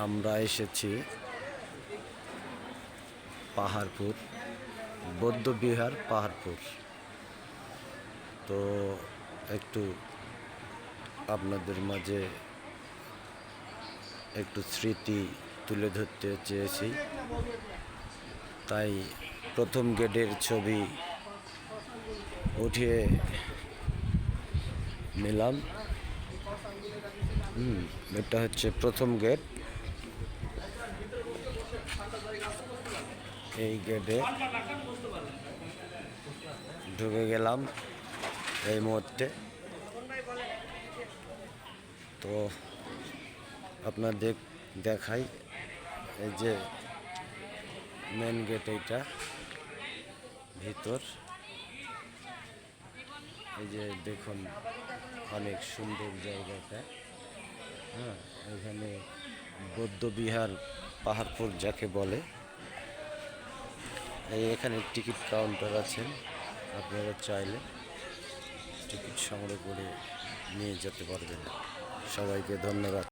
আমরা এসেছি পাহাড়পুর, বৌদ্ধবিহার পাহাড়পুর। তো একটু আপনাদের মাঝে একটু স্মৃতি তুলে ধরতে চেয়েছি, তাই প্রথম গেটের ছবি উঠিয়ে নিলাম। এটা হচ্ছে প্রথম গেট। এই গেটে ঢুকে গেলাম এই মুহূর্তে। তো আপনাদের দেখাই, এই যে মেন গেট, এইটা ভিতর। এই যে দেখুন, অনেক সুন্দর জায়গাটা। এখানে বৌদ্ধবিহার পাহাড়পুর যাকে বলে। এখানে টিকিট কাউন্টার আছে, আপনারা চাইলে টিকিট সংগ্রহ করে নিয়ে যেতে পারবেন। সবাইকে ধন্যবাদ।